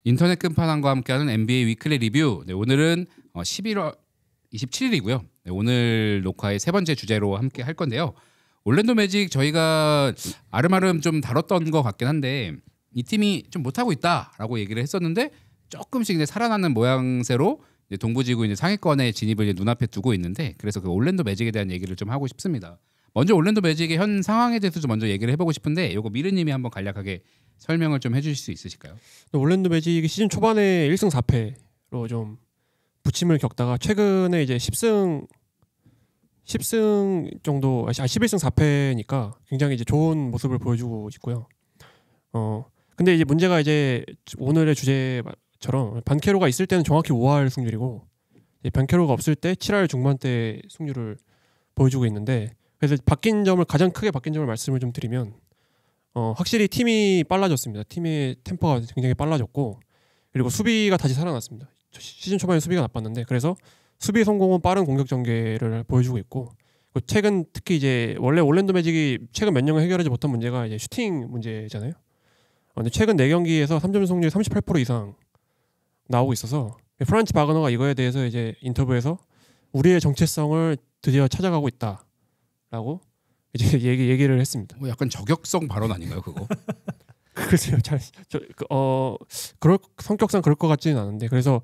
인터넷 끝판왕과 함께하는 NBA 위클리 리뷰. 네, 오늘은 11월 27일이고요. 네, 오늘 녹화의 세 번째 주제로 함께 할 건데요. 올랜도 매직 저희가 아름아름 좀 다뤘던 것 같긴 한데 이 팀이 좀 못하고 있다라고 얘기를 했었는데 조금씩 이제 살아나는 모양새로 이제 동부지구 이제 상위권에 진입을 이제 눈앞에 두고 있는데 그래서 그 올랜도 매직에 대한 얘기를 좀 하고 싶습니다. 먼저 올랜도 매직의 현 상황에 대해서 좀 먼저 얘기를 해보고 싶은데 이거 미르님이 한번 간략하게 설명을 좀 해주실 수 있으실까요? 올랜도 매직이 시즌 초반에 1승 4패로 좀 부침을 겪다가 최근에 이제 10승 정도 11승 4패니까 굉장히 이제 좋은 모습을 보여주고 있고요. 근데 이제 문제가 이제 오늘의 주제처럼 반케로가 있을 때는 정확히 5할 승률이고 반케로가 없을 때 7할 중반대 승률을 보여주고 있는데 그래서 가장 크게 바뀐 점을 말씀을 좀 드리면 확실히 팀이 빨라졌습니다. 팀의 템포가 굉장히 빨라졌고 그리고 수비가 다시 살아났습니다. 시즌 초반에 수비가 나빴는데 그래서 수비 성공은 빠른 공격 전개를 보여주고 있고 최근 특히 이제 원래 올랜도 매직이 최근 몇 년간 해결하지 못한 문제가 이제 슈팅 문제잖아요. 근데 최근 4경기에서 3점 성공률 38% 이상 나오고 있어서 프란츠 바그너가 이거에 대해서 이제 인터뷰에서 우리의 정체성을 드디어 찾아가고 있다라고 이제 얘기를 했습니다. 약간 저격성 발언 아닌가요, 그거? 글쎄요, 그럴 성격상 그럴 것 같지는 않은데 그래서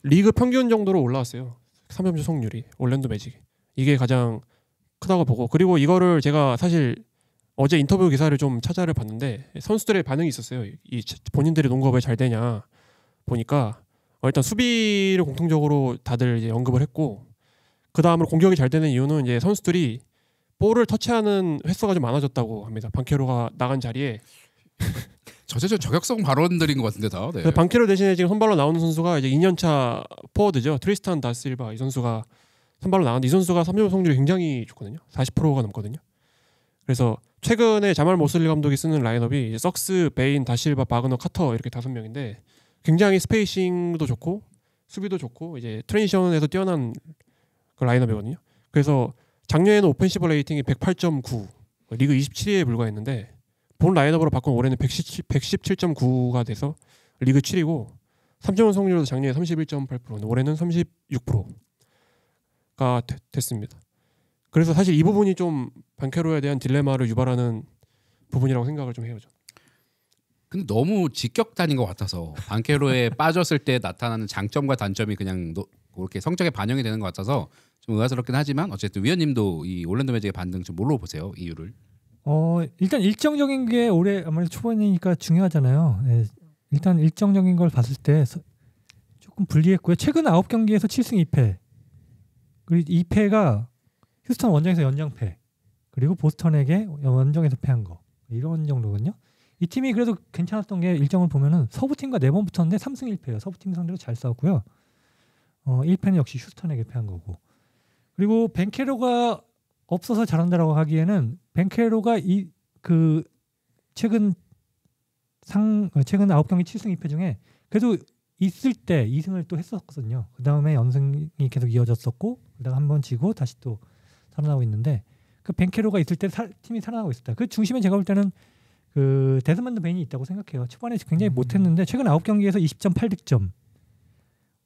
리그 평균 정도로 올라왔어요. 3점 성공률이 올랜도 매직 이게 가장 크다고 보고 그리고 이거를 제가 사실 어제 인터뷰 기사를 좀 찾아를 봤는데 선수들의 반응이 있었어요. 이 본인들의 농구가 왜 잘 되냐 보니까 일단 수비를 공통적으로 다들 이제 언급을 했고 그 다음으로 공격이 잘 되는 이유는 이제 선수들이 볼을 터치하는 횟수가 좀 많아졌다고 합니다. 반케로가 나간 자리에 저제저 저격성 발언들인 것 같은데 다. 네. 반케로 대신에 지금 선발로 나오는 선수가 이제 2년차 포워드죠. 트리스탄 다실바 이 선수가 선발로 나왔는데 이 선수가 3점 성공률이 굉장히 좋거든요. 40%가 넘거든요. 그래서 최근에 자말 모슬리 감독이 쓰는 라인업이 이제 석스, 베인, 다실바, 바그너, 카터 이렇게 5명인데 굉장히 스페이싱도 좋고 수비도 좋고 이제 트랜지션에서 뛰어난 그 라인업이거든요. 그래서 작년에는 오펜시브 레이팅이 108.9 리그 27위에 불과했는데 본 라인업으로 바꾼 올해는 117.9가 돼서 리그 7위고 3점 성공률도 작년에 31.8% 올해는 36%가 됐습니다. 그래서 사실 이 부분이 좀 반케로에 대한 딜레마를 유발하는 부분이라고 생각을 좀 해요. 근데 너무 직격탄인 것 같아서 반케로에 빠졌을 때 나타나는 장점과 단점이 그냥 그렇게 성적에 반영이 되는 것 같아서 좀 의아스럽긴 하지만 어쨌든 위원님도 이 올랜도 매직의 반등 좀 뭘로 보세요? 이유를? 일단 일정적인 게 올해 아무래도 초반이니까 중요하잖아요. 네, 일단 일정적인 걸 봤을 때 조금 불리했고요. 최근 9경기에서 7승 2패 그리고 2패가 휴스턴 원정에서 연장패 그리고 보스턴에게 원정에서 패한 거 이런 정도거든요. 이 팀이 그래도 괜찮았던 게 일정을 보면은 서부팀과 4번 붙었는데 3승 1패예요. 서부팀 상대로 잘 싸웠고요. 1패는 역시 휴스턴에게 패한 거고 그리고 벤케로가 없어서 잘한다라고 하기에는 벤케로가 최근 9경기 7승 2패 중에 그래도 있을 때 2승을 또 했었거든요. 그 다음에 연승이 계속 이어졌었고 그다음 한번 지고 다시 또 살아나고 있는데 그 벤케로가 있을 때 팀이 살아나고 있었다. 그 중심에 제가 볼 때는 그 데스먼드 베인이 있다고 생각해요. 초반에 굉장히 못했는데 최근 9경기에서 20.8득점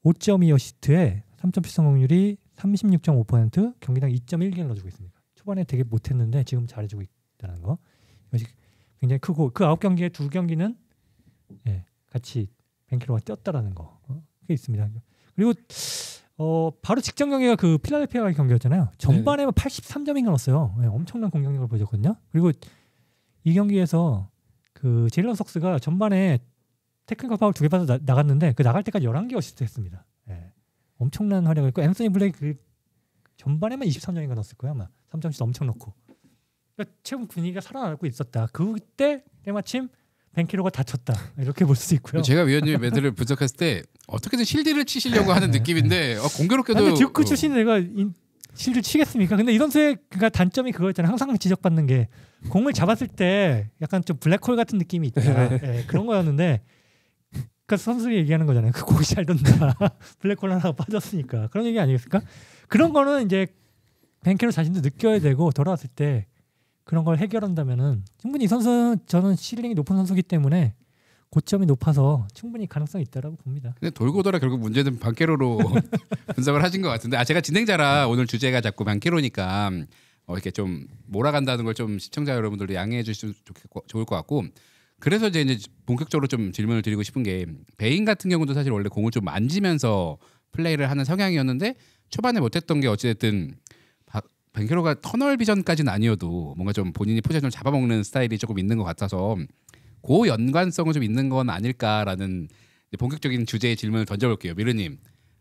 5.2 어시스트에 3점 슛 성공률이 36.5% 경기당 2.1개를 넣어주고 있습니다. 초반에 되게 못했는데 지금 잘해주고 있다는 거 이것이 굉장히 크고 그 9경기에 2경기는 같이 벤케로가 뛰었다라는 거 그게 있습니다. 그리고 바로 직전 경기가 그 필라델피아와의 경기였잖아요. 전반에 83점인가 넣었어요. 엄청난 공격력을 보여줬거든요. 그리고 이 경기에서 그 제일런 석스가 전반에 테크니컬 파울 2개 받아 나갔는데 그 나갈 때까지 11개 어시스트 했습니다. 엄청난 활약을 했고 앤서니 블레이크 그 전반에만 23점인가 넣었을 거예요. 아마 3점씩 엄청 넣고 그러니까 최근 분위기가 살아나고 있었다. 그때 때마침 벤케로가 다쳤다 이렇게 볼 수 있고요. 제가 위원님 매드를 분석했을 때 어떻게든 실드를 치시려고 하는 느낌인데 공교롭게도 근데 듀크 출신 내가 실드 치겠습니까? 근데 이 선수의 그러니까 단점이 그거였잖아요. 항상 지적받는 게 공을 잡았을 때 약간 좀 블랙홀 같은 느낌이 있다. 그런 거였는데 그러니까 선수들이 얘기하는 거잖아요. 그 공이 잘 던다. 블랙홀 하나가 빠졌으니까. 그런 얘기 아니겠습니까? 그런 거는 이제 벤케로 자신도 느껴야 되고 돌아왔을 때 그런 걸 해결한다면은 충분히 이 선수는 저는 시링이 높은 선수이기 때문에 고점이 높아서 충분히 가능성이 있다라고 봅니다. 근데 돌고 돌아 결국 문제는 반케로로 분석을 하신 것 같은데 제가 진행자라 오늘 주제가 자꾸 반케로니까 이렇게 좀 몰아간다는 걸 좀 시청자 여러분들도 양해해 주시면 좋을 것 같고 그래서 이제 본격적으로 좀 질문을 드리고 싶은 게 베인 같은 경우도 사실 원래 공을 좀 만지면서 플레이를 하는 성향이었는데 초반에 못했던 게 어찌됐든 벤케로가 터널 비전까지는 아니어도 뭔가 좀 본인이 포지션을 잡아먹는 스타일이 조금 있는 것 같아서 그 연관성은 좀 있는 건 아닐까라는 본격적인 주제의 질문을 던져볼게요. 미르님,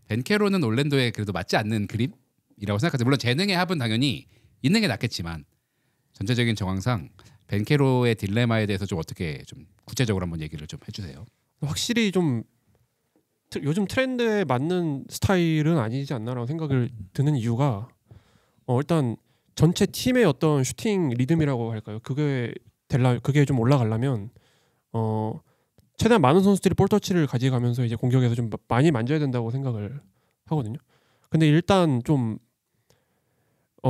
벤케로는 올랜도에 그래도 맞지 않는 그림이라고 생각하세요? 물론 재능의 합은 당연히 있는 게 낫겠지만 전체적인 정황상 벤케로의 딜레마에 대해서 좀 어떻게 좀 구체적으로 한번 얘기를 좀 해주세요. 확실히 좀 요즘 트렌드에 맞는 스타일은 아니지 않나라는 생각을 드는 이유가 일단 전체 팀의 어떤 슈팅 리듬이라고 할까요? 그게 좀 올라가려면 최대한 많은 선수들이 볼 터치를 가져가면서 이제 공격에서 좀 많이 만져야 된다고 생각을 하거든요. 근데 일단 좀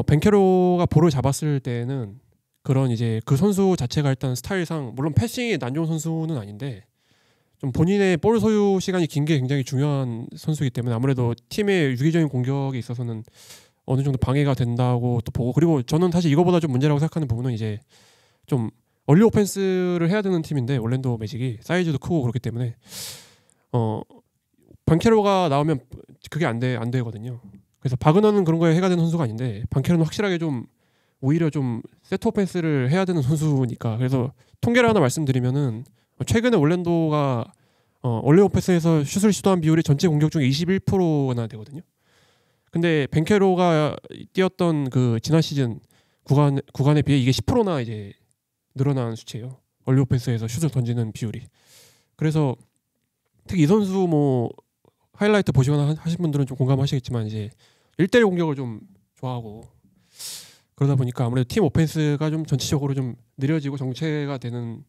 벤케로가 볼을 잡았을 때는 그런 이제 그 선수 자체가 일단 스타일상 물론 패싱이 안 좋은 선수는 아닌데 좀 본인의 볼 소유 시간이 긴 게 굉장히 중요한 선수이기 때문에 아무래도 팀의 유기적인 공격에 있어서는 어느 정도 방해가 된다고 또 보고 그리고 저는 사실 이거보다 좀 문제라고 생각하는 부분은 이제 좀 얼리 오펜스를 해야 되는 팀인데 올랜도 매직이 사이즈도 크고 그렇기 때문에 반케로가 나오면 그게 안 되거든요. 그래서 바그너는 그런 거에 해가 되는 선수가 아닌데 반케로는 확실하게 좀 오히려 좀 세트 오펜스를 해야 되는 선수니까 그래서 통계를 하나 말씀드리면은 최근에 올랜도가 얼리 오펜스에서 슛을 시도한 비율이 전체 공격 중에 21%나 되거든요. 근데 벤케로가 뛰었던 그 지난 시즌 구간에 비해 이게 10%나 이제 늘어난 수치예요. 얼리 오펜스에서 슛을 던지는 비율이. 그래서 특히 이 선수 뭐 하이라이트 보시거나 하신 분들은 좀 공감하시겠지만 이제 1대1 공격을 좀 좋아하고 그러다 보니까 아무래도 팀 오펜스가 좀 전체적으로 좀 느려지고 정체가 되는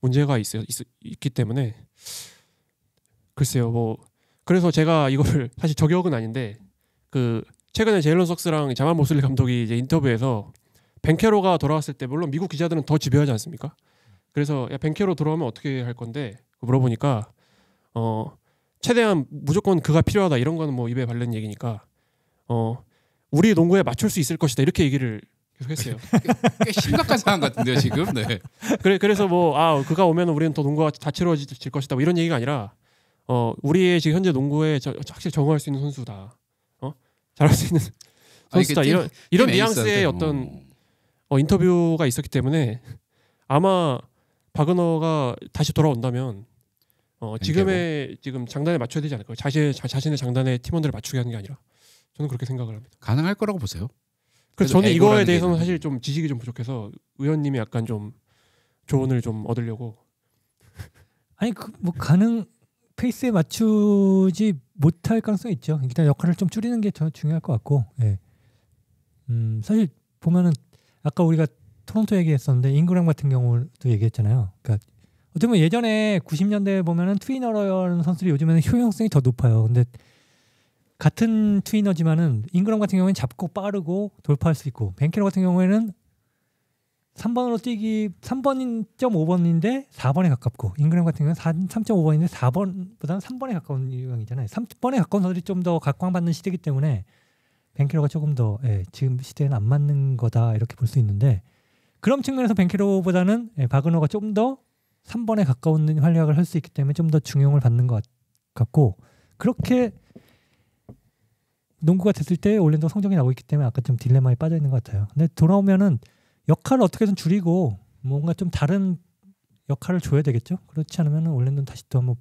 문제가 있기 때문에 글쎄요 뭐 그래서 제가 이거를 사실 저격은 아닌데 그 최근에 제일런 석스랑 자말 모슬리 감독이 이제 인터뷰에서 벤케로가 돌아왔을 때 물론 미국 기자들은 더 집요하지 않습니까? 그래서 야 벤케로 돌아오면 어떻게 할 건데 물어보니까 최대한 무조건 그가 필요하다 이런 거는 뭐 입에 바른 얘기니까 우리 농구에 맞출 수 있을 것이다 이렇게 얘기를 계속 했어요. 꽤 심각한 상황 같은데요 지금. 네. 그래서 뭐 그가 오면 우리는 더 농구가 다채로워질 것이다 뭐 이런 얘기가 아니라 우리의 지금 현재 농구에 확실히 적응할 수 있는 선수다. 잘할 수 있는 선수다. 이런 뉘앙스의 어떤 인터뷰가 있었기 때문에 아마 바그너가 다시 돌아온다면 지금 장단에 맞춰야 되지 않을까요? 자신의 장단에 팀원들을 맞추게 하는 게 아니라 저는 그렇게 생각을 합니다. 가능할 거라고 보세요? 그래서 저는 이거에 대해서는 사실 좀 지식이 좀 부족해서 의원님이 약간 좀 조언을 좀 얻으려고. 아니 뭐 가능 페이스에 맞추지 못할 가능성이 있죠. 일단 역할을 좀 줄이는 게 더 중요할 것 같고. 예. 사실 보면은 아까 우리가 토론토 얘기했었는데 잉그램 같은 경우도 얘기했잖아요. 그러니까 어떻게 보면 예전에 90년대에 보면은 트위너라는 선수들이 요즘에는 효용성이 더 높아요. 근데 같은 트위너지만은 잉그램 같은 경우에는 잡고 빠르고 돌파할 수 있고 벤케로 같은 경우에는 3번으로 뛰기 3.5번인데 4번에 가깝고 잉그램 같은 경우는 3.5번인데 4번보다는 3번에 가까운 유형이잖아요. 3번에 가까운 선수들이 좀 더 각광받는 시대이기 때문에 벤케로가 조금 더 지금 시대에는 안 맞는 거다 이렇게 볼 수 있는데 그런 측면에서 벤케로보다는 바그너가 좀 더 3번에 가까운 활약을 할 수 있기 때문에 좀 더 중용을 받는 것 같고 그렇게 농구가 됐을 때 올랜도 성적이 나오고 있기 때문에 아까 좀 딜레마에 빠져 있는 것 같아요. 근데 돌아오면은 역할을 어떻게든 줄이고 뭔가 좀 다른 역할을 줘야 되겠죠. 그렇지 않으면 올랜도는 다시 또 한번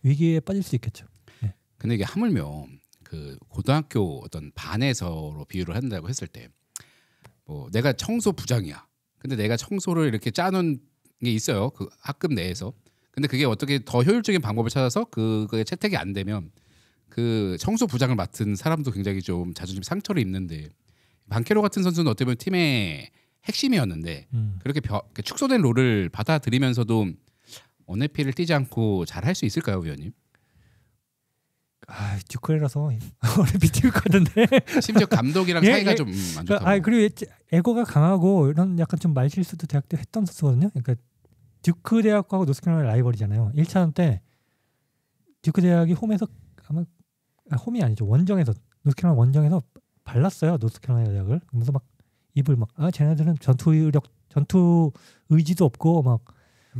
위기에 빠질 수 있겠죠. 네. 근데 이게 하물며 그 고등학교 어떤 반에서로 비유를 한다고 했을 때 뭐 내가 청소 부장이야. 근데 내가 청소를 이렇게 짜놓은 게 있어요. 그 학급 내에서. 근데 그게 어떻게 더 효율적인 방법을 찾아서 그게 채택이 안 되면 그 청소 부장을 맡은 사람도 굉장히 좀 자존심 상처를 입는데 반케로 같은 선수는 어떻게 보면 팀의 핵심이었는데 그렇게 축소된 롤을 받아들이면서도 언해피를 띄지 않고 잘할 수 있을까요, 위원님? 듀크라서 언해피 띄울 것 같은데. 심지어 감독이랑 사이가 좀 안 좋다고. 그리고 에고가 강하고 이런 약간 좀 말실수도 대학 때 했던 선수거든요. 그러니까 듀크 대학하고 노스캐롤라이나 라이벌이잖아요. 1차전 때 듀크 대학이 홈에서 아마 홈이 아니죠. 원정에서 노스캐롤라이나 원정에서 발랐어요. 노스캐롤라이나 대학을. 그래서 막 입을 막 쟤네들은 전투 의지도 없고 막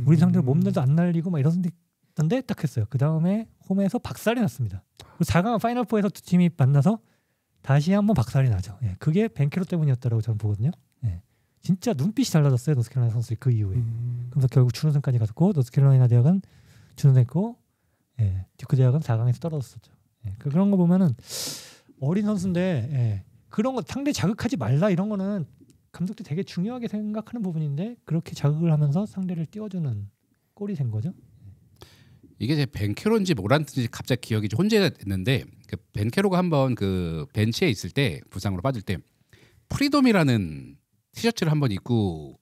우리 상대로 몸들도 안 날리고 막 이러던데 딱 했어요. 그 다음에 홈에서 박살이 났습니다. 4강 파이널 4에서 두 팀이 만나서 다시 한번 박살이 나죠. 예, 그게 벤케로 때문이었다라고 저는 보거든요. 예, 진짜 눈빛이 달라졌어요. 노스캐롤라이나 선수들이 그 이후에. 그래서 결국 준우승까지 갔고 노스캐롤라이나 대학은 준우승했고 예, 듀크 대학은 4강에서 떨어졌었죠. 예, 그런 거 보면은 어린 선수인데 예, 그런 거 상대 자극하지 말라 이런 거는 감독도 되게 중요하게 생각하는 부분인데 그렇게 자극을 하면서 상대를 띄워주는 꼴이 된 거죠. 이게 제 벤케로인지 모란트인지 갑자기 기억이 좀 혼재됐는데 그 벤케로가 한번 그 벤치에 있을 때 부상으로 빠질 때 프리돔이라는 티셔츠를 한번 입고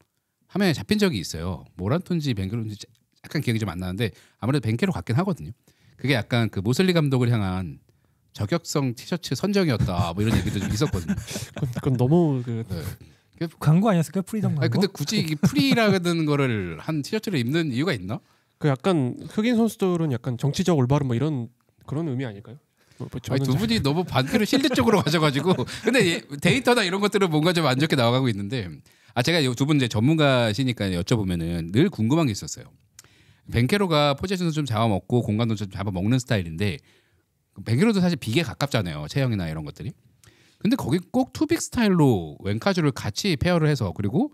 화면에 잡힌 적이 있어요. 모란트인지 벤케로인지 약간 기억이 좀 안 나는데 아무래도 벤케로 같긴 하거든요. 그게 약간 그 모슬리 감독을 향한 저격성 티셔츠 선정이었다 뭐 이런 얘기도 좀 있었거든요. 그건 너무 그 네. 광고 아니었을까요? 프리덤 광고. 아니 근데 굳이 이 프리라는 거를 한 티셔츠를 입는 이유가 있나? 그 약간 흑인 선수들은 약간 정치적 올바름 뭐 이런 그런 의미 아닐까요? 아니, 두 분이 너무 반대로 실드 쪽으로 가셔가지고 근데 데이터나 이런 것들은 뭔가 좀 안 좋게 나와가고 있는데 제가 두 분 이제 전문가시니까 여쭤보면은 늘 궁금한 게 있었어요. 벤케로가 포지션도 좀 잡아먹고 공간도 좀 잡아먹는 스타일인데 벤케로도 사실 빅에 가깝잖아요. 체형이나 이런 것들이. 근데 거기 꼭 투빅 스타일로 웬카주를 같이 페어를 해서 그리고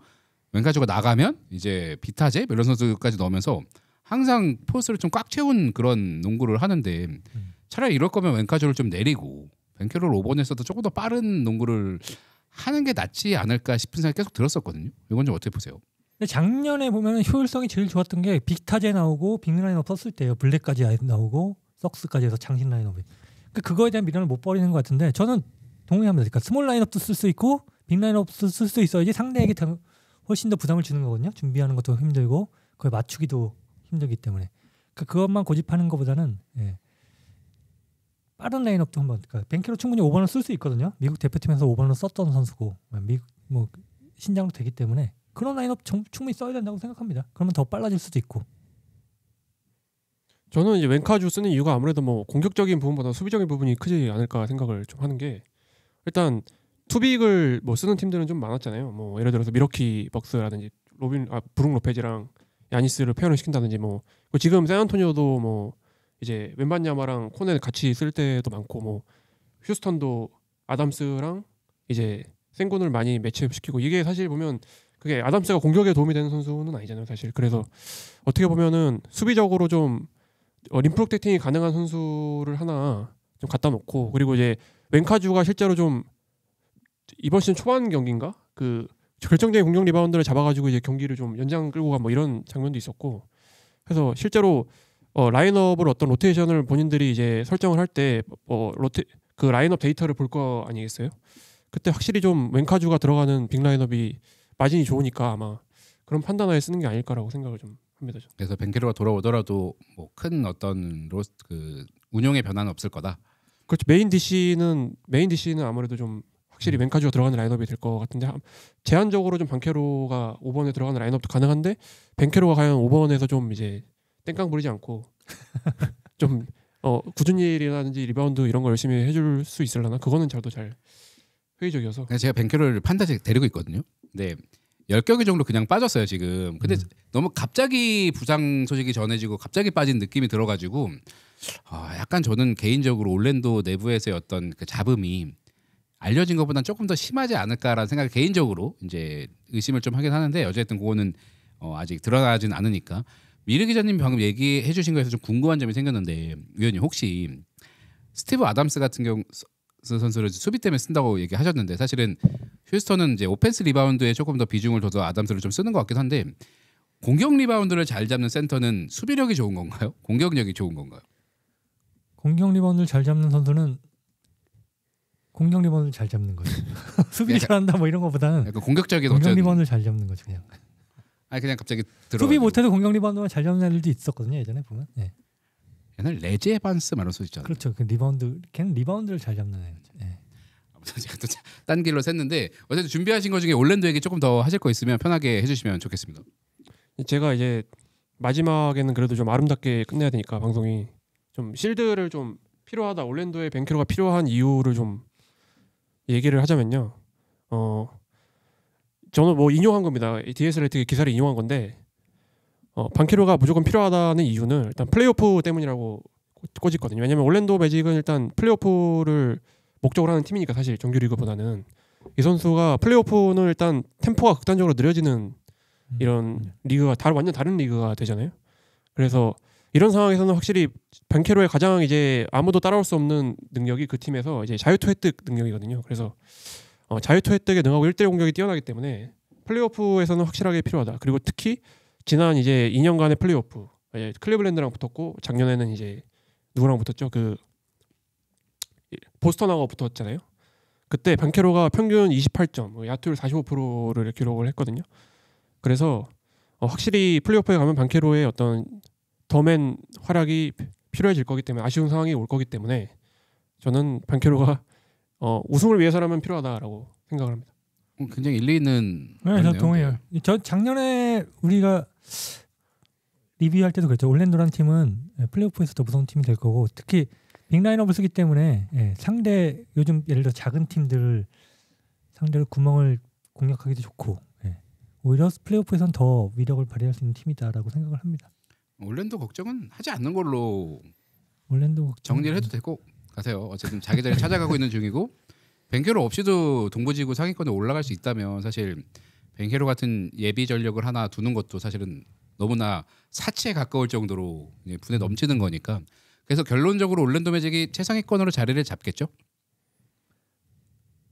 웬카주가 나가면 이제 비타제 이런 선수까지 넣으면서 항상 포스를 좀 꽉 채운 그런 농구를 하는데 차라리 이럴 거면 웬카주를 좀 내리고 벤케로를 5번에서도 조금 더 빠른 농구를 하는 게 낫지 않을까 싶은 생각이 계속 들었었거든요. 이건 좀 어떻게 보세요? 근데 작년에 보면 효율성이 제일 좋았던 게 빅타제 나오고 빅 라인업 썼을 때예요. 블랙까지 나오고 석스까지 해서 장신 라인업이. 그거에 대한 미련을 못 버리는 것 같은데 저는 동의합니다. 그러니까 스몰 라인업도 쓸 수 있고 빅 라인업도 쓸 수 있어야지 상대에게 훨씬 더 부담을 주는 거거든요. 준비하는 것도 힘들고 그걸 맞추기도 힘들기 때문에 그것만 고집하는 것보다는 예. 빠른 라인업도 한번 그러니까 벤케로 충분히 5번을 쓸 수 있거든요. 미국 대표팀에서 5번을 썼던 선수고 미국 뭐 신장도 되기 때문에 그런 라인업 충분히 써야 된다고 생각합니다. 그러면 더 빨라질 수도 있고. 저는 이제 웬카주 쓰는 이유가 아무래도 뭐 공격적인 부분보다 수비적인 부분이 크지 않을까 생각을 좀 하는 게 일단 투빅을 뭐 쓰는 팀들은 좀 많았잖아요. 뭐 예를 들어서 미러키 벅스라든지 브룩 로페즈랑 야니스를 페어를 시킨다든지 뭐 지금 샌안토니오도 뭐 이제 웬반야마랑 코넬 같이 쓸 때도 많고 뭐 휴스턴도 아담스랑 이제 생곤을 많이 매치업시키고 이게 사실 보면 그게 아담스가 공격에 도움이 되는 선수는 아니잖아요, 사실. 그래서 어떻게 보면은 수비적으로 좀 림프로텍팅이 가능한 선수를 하나 좀 갖다 놓고 그리고 이제 웬카주가 실제로 좀 이번 시즌 초반 경기인가 그 결정적인 공격 리바운드를 잡아가지고 이제 경기를 좀 연장 끌고 가 뭐 이런 장면도 있었고 그래서 실제로 라인업을 어떤 로테이션을 본인들이 이제 설정을 할 때 그 라인업 데이터를 볼 거 아니겠어요? 그때 확실히 좀 웬카주가 들어가는 빅 라인업이 마진이 좋으니까 아마 그런 판단하에 쓰는 게 아닐까라고 생각을 좀 합니다. 그래서 벤케로가 돌아오더라도 뭐 큰 어떤 그 운용의 변화는 없을 거다. 그렇죠. 메인 DC는 아무래도 좀 확실히 웬카주가 들어가는 라인업이 될 것 같은데 제한적으로 좀 벤케로가 5번에 들어가는 라인업도 가능한데 벤케로가 과연 5번에서 좀 이제 땡깡 부리지 않고 좀 구준일이라든지 리바운드 이런 거 열심히 해줄 수 있을라나 그거는 저도 잘 회의적이어서 제가 벤케로를 판타지 데리고 있거든요. 근데 10경기 정도 그냥 빠졌어요 지금. 근데 너무 갑자기 부상 소식이 전해지고 갑자기 빠진 느낌이 들어가지고 약간 저는 개인적으로 올랜도 내부에서의 어떤 그 잡음이 알려진 것보다는 조금 더 심하지 않을까라는 생각을 개인적으로 이제 의심을 좀 하긴 하는데 어쨌든 그거는 아직 드러나진 않으니까. 미르 기자님 방금 얘기해 주신 거에서 좀 궁금한 점이 생겼는데 위원님 혹시 스티브 아담스 같은 경우 선수를 수비 때문에 쓴다고 얘기하셨는데 사실은 휴스턴은 이제 오펜스 리바운드에 조금 더 비중을 둬서 아담스를 좀 쓰는 것 같긴 한데 공격 리바운드를 잘 잡는 센터는 수비력이 좋은 건가요? 공격력이 좋은 건가요? 공격 리바운드를 잘 잡는 선수는 공격 리바운드를 잘 잡는 거죠. 수비를 잘한다 뭐 이런 거보다는 약간 공격적인 공격 리바운드를 잘 잡는 거죠 그냥. 그냥 갑자기 들어. 수비 못해도 공격 리바운드만 잘 잡는 애들도 있었거든요 예전에 보면. 네. 옛날 레지 에반스 말할 수 있잖아요. 그렇죠. 그 리바운드 걔는 리바운드를 잘 잡는 애죠. 네. 아무튼 제가 또 딴 길로 샜는데 어쨌든 준비하신 것 중에 올랜도 얘기 조금 더 하실 거 있으면 편하게 해주시면 좋겠습니다. 제가 이제 마지막에는 그래도 좀 아름답게 끝내야 되니까 방송이 좀 실드를 좀 필요하다. 올랜도에 벤케로가 필요한 이유를 좀 얘기를 하자면요. 저는 뭐 인용한 겁니다. DS 레틱의 기사를 인용한 건데 반케로가 무조건 필요하다는 이유는 일단 플레이오프 때문이라고 꽂있거든요. 왜냐면 올랜도 매직은 일단 플레이오프를 목적으로 하는 팀이니까 사실 정규리그보다는 이 선수가 플레이오프는 일단 템포가 극단적으로 느려지는 이런 리그가 완전 다른 리그가 되잖아요. 그래서 이런 상황에서는 확실히 벤케로의 가장 이제 아무도 따라올 수 없는 능력이 그 팀에서 이제 자유투 획득 능력이거든요. 그래서 자유투 획득에 능하고 1대1 공격이 뛰어나기 때문에 플레이오프에서는 확실하게 필요하다. 그리고 특히 지난 이제 2년간의 플레이오프 클리블랜드랑 붙었고 작년에는 이제 누구랑 붙었죠? 그 보스턴하고 붙었잖아요. 그때 벤케로가 평균 28점, 야투율 45%를 기록을 했거든요. 그래서 확실히 플레이오프에 가면 벤케로의 어떤 더맨 활약이 필요해질 거기 때문에 아쉬운 상황이 올 거기 때문에 저는 벤케로가 우승을 위해서라면 필요하다라고 생각을 합니다. 굉장히 일리 있는. 네, 저 동의해요. 저 작년에 우리가 리뷰할 때도 그랬죠. 올랜도라는 팀은 플레이오프에서 더 무서운 팀이 될 거고 특히 빅라인업을 쓰기 때문에 상대 요즘 예를 들어 작은 팀들 상대로 구멍을 공략하기도 좋고 오히려 플레이오프에서는 더 위력을 발휘할 수 있는 팀이다라고 생각을 합니다. 올랜도 걱정은 하지 않는 걸로 올랜도 정리를 해도 될 것 같아요. 어쨌든 자기 자리 찾아가고 있는 중이고 벤케로 없이도 동부지구 상위권에 올라갈 수 있다면 사실 벤케로 같은 예비 전력을 하나 두는 것도 사실은 너무나 사치에 가까울 정도로 분에 넘치는 거니까 그래서 결론적으로 올랜도 매직이 최상위권으로 자리를 잡겠죠.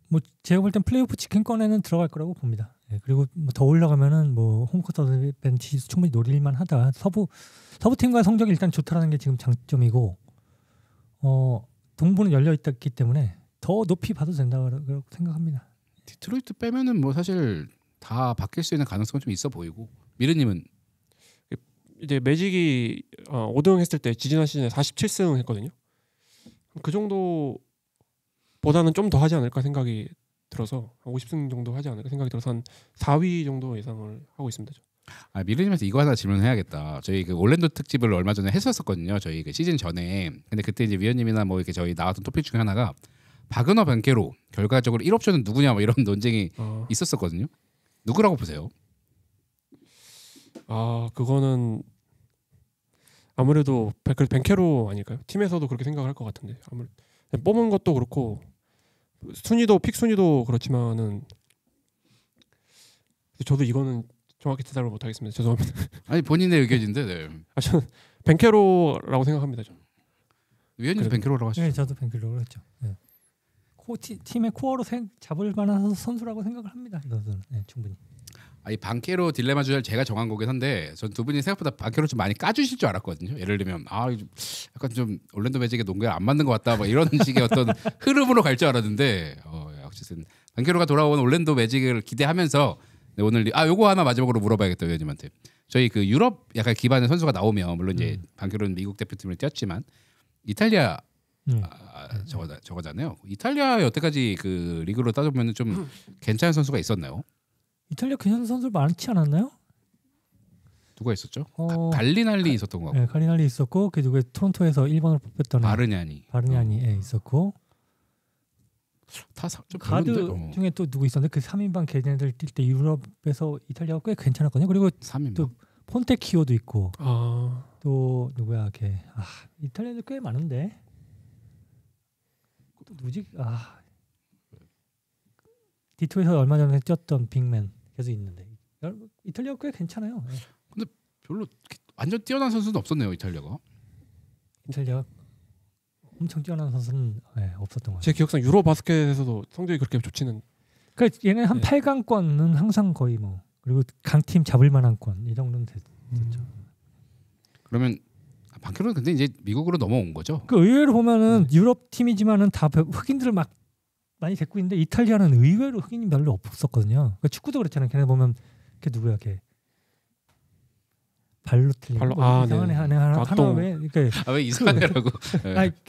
뭐 제가 볼 땐 플레이오프 직행권에는 들어갈 거라고 봅니다. 그리고 더 올라가면은 뭐 홈코트 어드밴티지 충분히 노릴만 하다. 서부 팀과 성적이 일단 좋다라는 게 지금 장점이고 동부는 열려 있기 때문에 더 높이 봐도 된다고 생각합니다. 디트로이트 빼면은 뭐 사실 다 바뀔 수 있는 가능성은 좀 있어 보이고 미르님은 이제 매직이 5등 했을 때 지지난 시즌에 47승 했거든요. 그 정도보다는 좀 더 하지 않을까 생각이 들어서 50승 정도 하지 않을까 생각이 들어서 한 4위 정도 예상을 하고 있습니다. 미르님한테 이거 하나 질문해야겠다. 저희 그 올랜도 특집을 얼마 전에 했었거든요. 저희 그 시즌 전에. 근데 그때 이제 위원님이나 뭐 이렇게 저희 나왔던 토픽 중에 하나가 바그너 벤케로 결과적으로 1옵션은 누구냐 뭐 이런 논쟁이 있었었거든요. 누구라고 보세요? 그거는 아무래도 벤케로 아닐까요? 팀에서도 그렇게 생각할 것 같은데 아무래도 뽑은 것도 그렇고 픽 순위도 그렇지만은 저도 이거는 정확히 대답을 못 하겠습니다. 죄송합니다. 아니 본인의 의견인데. 네. 저는 벤케로라고 생각합니다. 위원님 벤케로라고 하시죠? 네, 저도 벤케로라고 했죠. 네. 팀의 코어로 잡을 만한 선수라고 생각을 합니다. 이 선수는 충분히. 이 반케로 딜레마 주제를 제가 정한 거긴 한데 전 두 분이 생각보다 반케로 좀 많이 까주실 줄 알았거든요. 예를 들면 약간 좀 올랜도 매직의 농구에 안 맞는 것 같다 뭐 이런 식의 어떤 흐름으로 갈 줄 알았는데 어쨌든 반케로가 돌아온 올랜도 매직을 기대하면서 오늘 요거 하나 마지막으로 물어봐야겠다 위원님한테. 저희 그 유럽 약간 기반의 선수가 나오면 물론 이제 반케로는 미국 대표팀을 뛰었지만 이탈리아 저거잖아요. 이탈리아 여태까지 그 리그로 따져보면 좀 괜찮은 선수가 있었나요? 이탈리아 괜찮은 선수 많지 않았나요? 누가 있었죠? 갈리날리 있었던 거 같고. 네, 갈리날리 있었고 그 누구 토론토에서 1번으로 뽑혔던 바르냐니 있었고 좀 가드 별론데? 중에 또 누구 있었는데 그 3인방 걔네들 뛸 때 유럽에서 이탈리아가 꽤 괜찮았거든요. 그리고 3인방. 또 폰테키오도 있고 또 누구야 걔 이탈리아도 꽤 많은데 또 누구지? 디토에서 얼마 전에 뛰었던 빅맨 계속 있는데 이탈리아가 꽤 괜찮아요. 근데 별로 완전 뛰어난 선수는 없었네요 이탈리아가. 이탈리아가 엄청 뛰어난 선수는 없었던 것 같아요. 제 기억상 유로 바스켓에서도 성적이 그렇게 좋지는. 그러니까 얘네 한 8강권은 항상 거의 뭐 그리고 강팀 잡을 만한 권 이 정도는 됐죠. 그러면 반케로는 근데 이제 미국으로 넘어온 거죠? 그 의외로 보면은 유럽 팀이지만은 다 흑인들을 막 많이 데리고 있는데 이탈리아는 의외로 흑인이 별로 없었거든요. 그러니까 축구도 그렇잖아요. 걔네 보면 걔 누구야 걔 발로텔리 이상한 애 하나 왜 그러니까 왜 이상하냐고.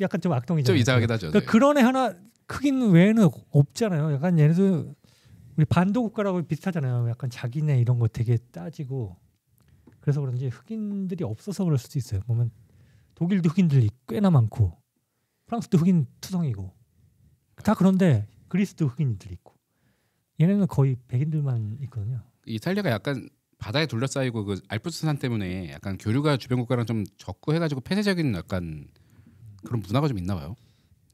약간 좀 악동이잖아요. 좀 이상하긴 하죠. 그러니까 그런 애 하나 흑인 외에는 없잖아요. 약간 얘네도 우리 반도 국가라고 비슷하잖아요. 약간 자기네 이런 거 되게 따지고 그래서 그런지 흑인들이 없어서 그럴 수도 있어요. 보면 독일도 흑인들이 꽤나 많고 프랑스도 흑인 투성이고 다 그런데 그리스도 흑인들이 있고 얘네는 거의 백인들만 있거든요. 이탈리아가 약간 바다에 둘러싸이고 그 알프스산 때문에 약간 교류가 주변 국가랑 좀 적고 해가지고 폐쇄적인 약간 그런 문화가 좀 있나 봐요.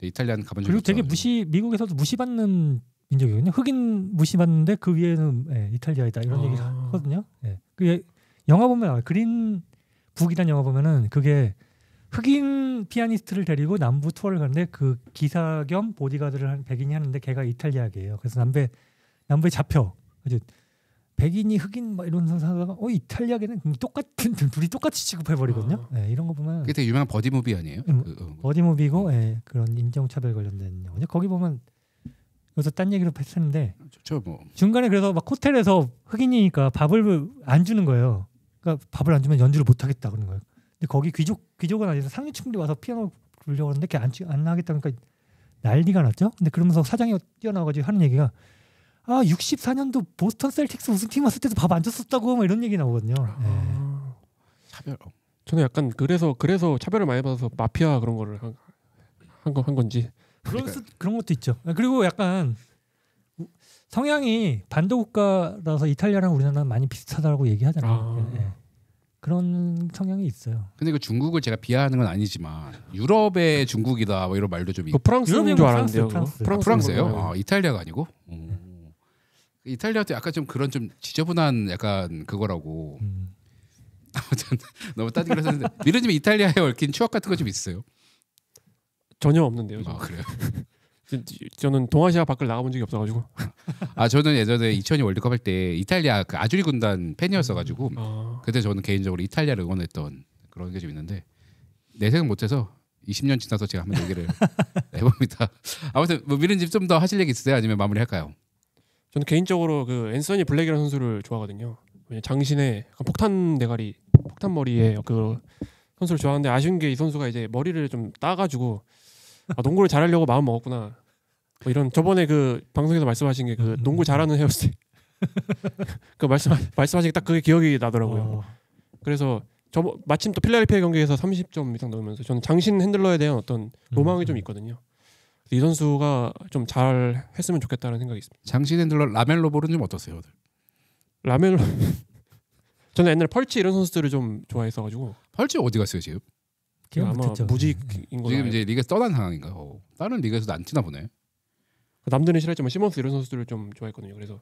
이탈리아는 가본 적이 그리고 되게 없어가지고. 미국에서도 무시받는 민족이거든요. 흑인 무시받는데 그 위에는 이탈리아이다 이런 얘기 하거든요. 그 영화 보면 나와요. 그린 북이라는 영화 보면은 그게 흑인 피아니스트를 데리고 남부 투어를 가는데 그 기사 겸 보디가드를 한 백인이 하는데 걔가 이탈리아계예요. 그래서 남부에 잡혀. 아주 백인이 흑인 막 이런 사다가 이탈리아계는 똑같은 둘이 똑같이 취급해 버리거든요. 이런 거 보면 그게 되게 유명한 버디 무비 아니에요? 버디무비고 그런 인종차별 관련된 영화죠. 거기 보면 여기서 딴 얘기로 했었는데 좋죠 뭐. 중간에 그래서 막 호텔에서 흑인이니까 밥을 안 주는 거예요. 그러니까 밥을 안 주면 연주를 못 하겠다 그러는 거예요. 근데 거기 귀족은 아니라 상류층들이 와서 피아노 부르려고 하는데 걔 안 하겠다 그러니까 난리가 났죠. 근데 그러면서 사장이 뛰어나와가지고 하는 얘기가 64년도 보스턴 셀틱스 우승팀 왔을 때도 밥 안 줬었다고 막 이런 얘기 나오거든요. 차별. 저는 약간 그래서 차별을 많이 받아서 마피아 그런 거를 한 건지. 그런 것도 있죠. 그리고 약간 성향이 반도 국가라서 이탈리아랑 우리나라는 많이 비슷하다고 얘기하잖아요. 그런 성향이 있어요. 근데 그 중국을 제가 비하하는 건 아니지만 유럽의 중국이다 뭐 이런 말도 좀 있고. 프랑스인 줄 알았는데요. 프랑스예요? 이탈리아가 아니고? 이탈리아도 약간 좀 그런 좀 지저분한 약간 그거라고. 아무튼 너무 따지기로 했는데 미르님 이탈리아에 얽힌 추억 같은 거 좀 있어요? 전혀 없는데요. 그래요? 저는 동아시아 밖을 나가본 적이 없어가지고. 저는 예전에 2002 월드컵 할 때 이탈리아 그 아주리 군단 팬이었어가지고 그때 저는 개인적으로 이탈리아를 응원했던 그런 게 좀 있는데 내생은 못해서 20년 지나서 제가 한번 얘기를 해봅니다. 아무튼 뭐 미르님 좀 더 하실 얘기 있으세요? 아니면 마무리할까요? 저는 개인적으로 그 앤서니 블랙이라는 선수를 좋아하거든요. 장신의 폭탄 대가리, 폭탄 머리의 그 선수를 좋아하는데 아쉬운 게 이 선수가 이제 머리를 좀 따가지고 농구를 잘하려고 마음 먹었구나. 뭐 이런 저번에 그 방송에서 말씀하신 게 그 농구 잘하는 헤어스타일. 그 말씀하신 게 딱 그게 기억이 나더라고요. 그래서 마침 또 필라델피아 경기에서 30점 이상 넣으면서 저는 장신 핸들러에 대한 어떤 로망이 좀 있거든요. 이 선수가 좀 잘 했으면 좋겠다는 생각이 있습니다. 장신 핸들러 라멜로 볼은 좀 어떠세요? 라멜로 저는 옛날에 펄치 이런 선수들을 좀 좋아했어가지고. 펄치 어디 갔어요 지금? 아마 무직인 거 지금 이제 리그에서 떠난 상황인가? 다른 리그에서도 안 뛰나 보네. 남들은 싫어했지만 시몬스 이런 선수들을 좀 좋아했거든요. 그래서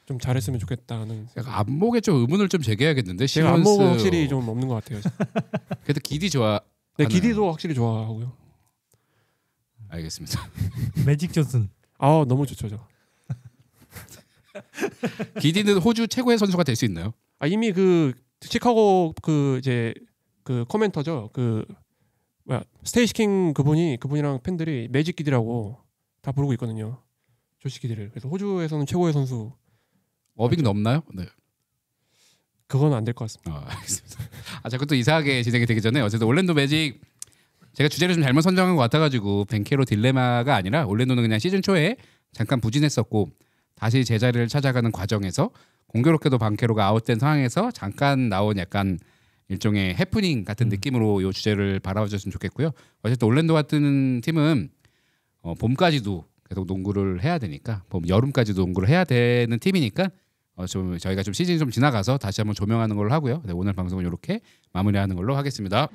좀 잘했으면 좋겠다는. 약간 안목에 좀 의문을 좀 제기해야겠는데. 제가 안목은 확실히 좀 없는 것 같아요. 그래도 기디 좋아. 네, 기디도 확실히 좋아하고요. 알겠습니다. 매직 존슨. 너무 좋죠, 저. 기디는 호주 최고의 선수가 될 수 있나요? 이미 그 시카고 그 이제 그 코멘터죠. 그 스테이시킹 그분이랑 팬들이 매직 기디라고 다 부르고 있거든요. 조시 기디를. 그래서 호주에서는 최고의 선수. 어빙 넘나요? 네. 그건 안 될 것 같습니다. 알겠습니다. 자꾸 또 이상하게 진행이 되기 전에 어쨌든 올랜도 매직 제가 주제를 좀 잘못 선정한 것 같아가지고 벤케로 딜레마가 아니라 올랜도는 그냥 시즌 초에 잠깐 부진했었고 다시 제자리를 찾아가는 과정에서 공교롭게도 반케로가 아웃된 상황에서 잠깐 나온 약간 일종의 해프닝 같은 느낌으로 이 주제를 바라봐줬으면 좋겠고요. 어쨌든 올랜도 같은 팀은 봄까지도 계속 농구를 해야 되니까 여름까지도 농구를 해야 되는 팀이니까 좀 저희가 좀 시즌이 좀 지나가서 다시 한번 조명하는 걸로 하고요. 네, 오늘 방송은 이렇게 마무리하는 걸로 하겠습니다.